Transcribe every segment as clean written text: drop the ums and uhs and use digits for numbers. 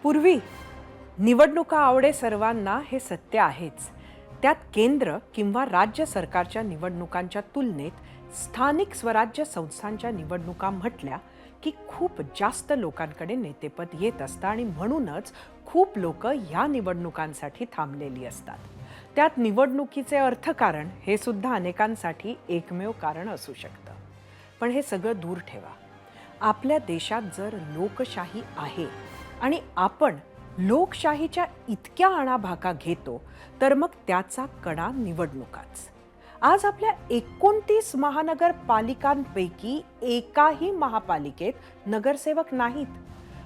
पूर्वी निवडणुका आवडे सर्वांना हे सत्य आहेच. त्यात केंद्र किंवा राज्य सरकारच्या निवडणुकांच्या तुलनेत स्थानिक स्वराज्य संस्थांच्या निवडणुका म्हटल्या की खूप जास्त लोकांकडे नेतेपद येत असतं आणि म्हणूनच खूप लोक या निवडणुकांसाठी थांबलेली असतात. त्यात निवडणुकीचे अर्थकारण हे सुद्धा अनेकांसाठी एकमेव कारण असू शकतं. पण हे सगळं दूर ठेवा. आपल्या देशात जर लोकशाही आहे आणि आपण लोकशाहीच्या इतक्या आणाभाका घेतो तर मग त्याचा कणा निवडणुकाच. आज आपल्या 29 महानगरपालिकांपैकी एकाही महापालिकेत नगरसेवक नाहीत.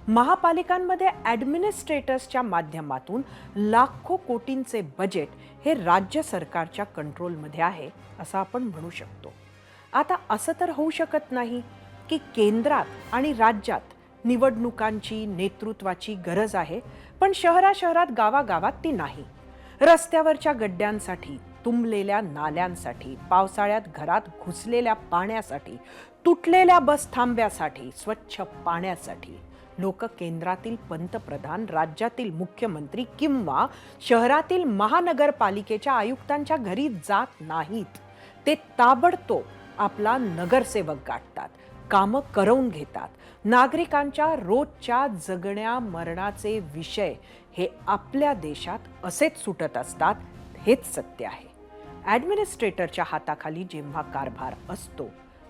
महापालिकांमध्ये ॲडमिनिस्ट्रेटर्सच्या माध्यमातून लाखो कोटींचे बजेट हे राज्य सरकारच्या कंट्रोलमध्ये आहे असं आपण म्हणू शकतो. आता असं तर होऊ शकत नाही की केंद्रात आणि राज्यात निवडणुकांची नेतृत्वाची गरज आहे पण शहरात गावागावात ती नाही. रस्त्यावरच्या गड्ड्यांसाठी, तुंबलेल्या नाल्यांसाठी, पावसाळ्यात घरात घुसलेल्या पाण्यासाठी, तुटलेल्या बस थांब्यासाठी, स्वच्छ पाण्यासाठी लोक केंद्रातील पंतप्रधान, राज्यातील मुख्यमंत्री किंवा शहरातील महानगरपालिकेच्या आयुक्तांच्या घरी जात नाहीत. ते ताबडतोब आपला नगरसेवक गाठतात, कामं करवून घेतात. नागरिकांच्या रोजच्या जगण्या मरणाचे विषय हे आपल्या देशात असेच सुटत असतात, हेच सत्य आहे. ॲडमिनिस्ट्रेटरच्या हाताखाली जेव्हा कारभार असतो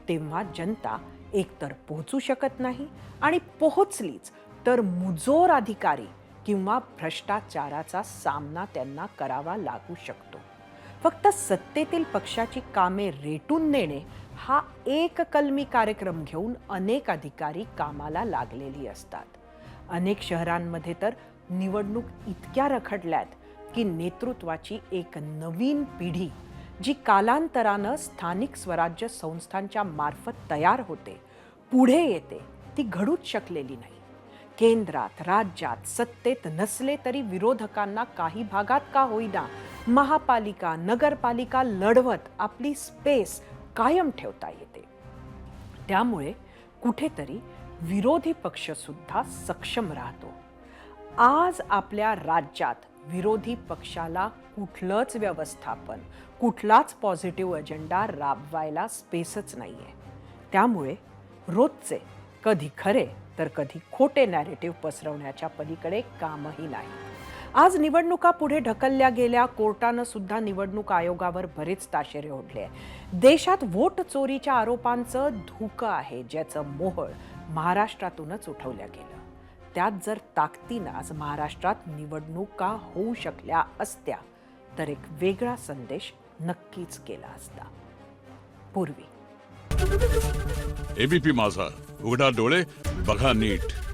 तेव्हा जनता एकतर पोहोचू शकत नाही आणि पोहोचलीच तर मुजोर अधिकारी किंवा भ्रष्टाचाराचा सामना त्यांना करावा लागू शकतो. फक्त सत्तेतील पक्षाची कामे रेटून नेणे हा एक कलमी कार्यक्रम घेऊन अनेक अधिकारी कामाला लागलेली असतात. अनेक शहरांमध्ये तर निवडणूक इतक्या रखडल्यात की नेतृत्वाची एक नवीन पिढी जी कालांतरानं स्थानिक स्वराज्य संस्थांच्या मार्फत तयार होते, पुढे येते, ती घडूच शकलेली नाही. केंद्रात, राज्यात सत्तेत नसले तरी विरोधकांना काही भागात का होईना महापालिका, नगरपालिका लढवत आपली स्पेस कायम ठेवता येते. त्यामुळे कुठेतरी विरोधी पक्ष सुद्धा सक्षम राहतो. आज आपल्या राज्यात विरोधी पक्षाला कुठलंच व्यवस्थापन, कुठलाच पॉझिटिव्ह अजेंडा राबवायला स्पेसच नाहीये. त्यामुळे रोजचे कधी खरे तर कधी खोटे नॅरेटिव्ह पसरवण्याच्या पलीकडे कामही नाही. आज निवडणुका पुढे ढकलल्या गेल्या. कोर्टानं सुद्धा निवडणूक आयोगावर बरेच ताशेरे ओढले. देशात वोट चोरीच्या आरोपांचं धुकं आहे ज्याचं मोहळ महाराष्ट्रातूनच उठवलं गेलं. त्यात जर ताकदीनं आज महाराष्ट्रात निवडणुका होऊ शकल्या असत्या तर एक वेगळा संदेश नक्कीच गेला असता. पूर्वी एबीपी माझा, उघडा डोळे बघा नीट.